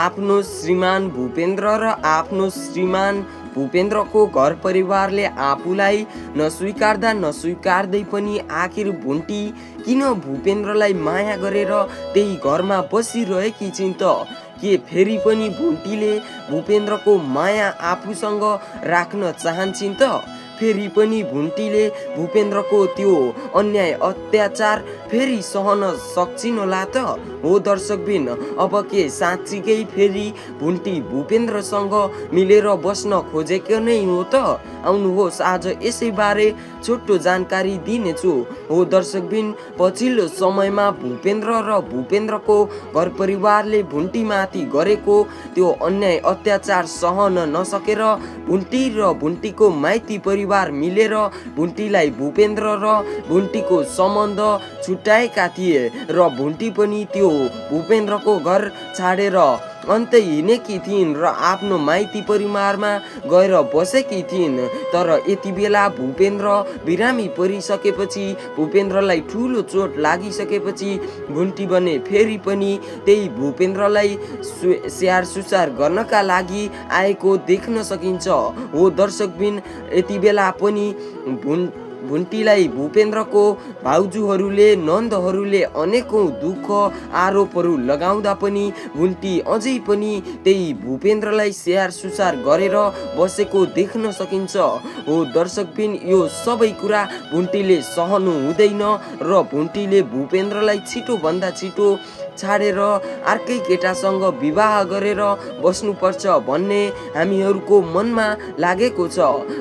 आफ्नो श्रीमान भूपेन्द्र र आफ्नो श्रीमान भूपेन्द्रको घर परिवारले आफूलाई नस्वीकार्दै पनि आखिर भुन्टी किन भूपेन्द्रलाई माया गरेर त्यही घरमा बसिरहेकी छिन् त? के फेरि पनि भुन्टीले भूपेन्द्रको माया आफूसँग राख्न चाहन्छन् त? फेरि पनि भुन्टीले भूपेन्द्रको त्यो अन्याय अत्याचार फेरि सहन सक्छिन् होला त? हो दर्शकबिन, अब के साँच्चीकै फेरि भुन्टी भूपेन्द्रसँग मिलेर बस्न खोजेको नै हो त? आउनुहोस् आज यसैबारे छोटो जानकारी दिनेछु। हो दर्शकबिन, पछिल्लो समयमा भूपेन्द्र र भूपेन्द्रको घर परिवारले भुन्टीमाथि गरेको त्यो अन्याय अत्याचार सहन नसकेर भुन्टी र भुन्टीको माइती परिवार मिलेर भुन्टीलाई भूपेन्द्र र भुन्टीको सम्बन्ध छुट्याएका थिए र भुन्टी पनि त्यो भूपेन्द्रको घर छाडेर अन्तै हिँडेकी थिइन् र आफ्नो माइती परिवारमा गएर बसेकी थिइन्। तर यति बेला भूपेन्द्र बिरामी परिसकेपछि, भूपेन्द्रलाई ठुलो चोट लागिसकेपछि भुन्टी भने फेरि पनि त्यही भूपेन्द्रलाई स्याहार सुसार गर्नका लागि आएको देख्न सकिन्छ। हो दर्शकबिन, यति बेला पनि भुन्टीलाई भूपेन्द्रको भाउजूहरूले नन्दहरूले अनेकौं दुःख आरोपहरू लगाउँदा पनि भुन्टी अझै पनि त्यही भूपेन्द्रलाई स्याहार सुसार गरेर बसेको देख्न सकिन्छ। हो दर्शकबिन, यो सबै कुरा भुन्टीले सहनु हुँदैन र भुन्टीले भूपेन्द्रलाई छिटोभन्दा छिटो छाडेर अर्कै केटासँग विवाह गरेर बस्नुपर्छ भन्ने हामीहरूको मनमा लागेको छ।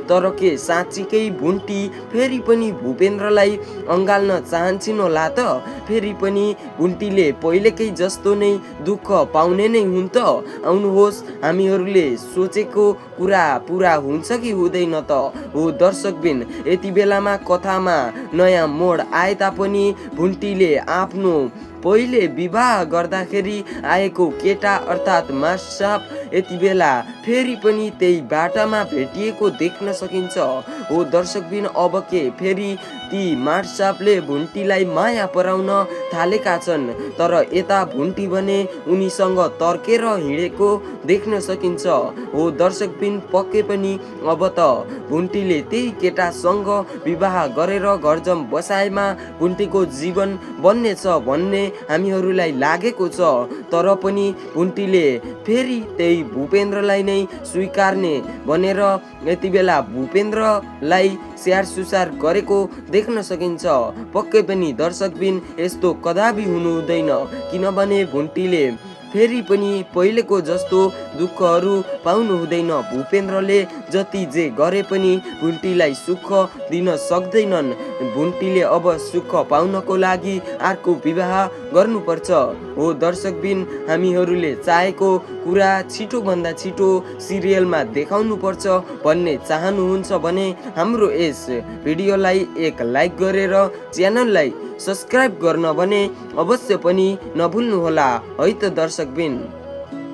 तर के साँच्चीकै भुन्टी फेरि पनि भूपेन्द्रलाई अँगाल्न चाहन्छन् होला त? फेरि पनि भुन्टीले पहिलेकै जस्तो नै दुःख पाउने नै हुन् त? आउनुहोस् हामीहरूले सोचेको कुरा पुरा हुन्छ कि हुँदैन त? हो दर्शकबिन, यति बेलामा कथामा नयाँ मोड आए तापनि भुन्टीले आफ्नो पहिले विवाह गर्दाखेरि आएको केटा अर्थात् मास्टर यति बेला फेरि पनि त्यही बाटामा भेटिएको देख्न सकिन्छ। हो दर्शकबिन, अब के फेरि ती मार्सापले भुन्टीलाई माया पराउन थालेका छन्। तर यता भुन्टी भने उनीसँग तर्केर हिँडेको देख्न सकिन्छ। हो दर्शकबिन, पक्कै पनि अब त भुन्टीले त्यही केटासँग विवाह गरेर घरजम बसाएमा भुन्टीको जीवन बन्नेछ भन्ने हामीहरूलाई लागेको छ। तर पनि भुन्टीले फेरि त्यही भूपेन्द्रलाई नै स्वीकार्ने भनेर यति बेला भूपेन्द्रलाई स्याहार सुसार गरेको देख्न सकिन्छ। पक्कै पनि दर्शकबिन, यस्तो कदापि हुनु हुँदैन, किनभने भुन्टीले फेरि पनि पहिलेको जस्तो दुःखहरू पाउनु हुँदैन। भूपेन्द्रले जति जे गरे पनि भुन्टीलाई सुख दिन सक्दैनन्। भुन्टीले अब सुख पाउनको लागि अर्को विवाह गर्नुपर्छ। हो दर्शकबिन, हामीहरूले चाहेको कुरा छिटोभन्दा छिटो सिरियलमा देखाउनुपर्छ भन्ने चाहनुहुन्छ भने हाम्रो यस भिडियोलाई एक लाइक गरेर च्यानललाई सब्स्क्राइब गर्न भने अवश्य पनि नभुल्नुहोला है त दर्शकबिन।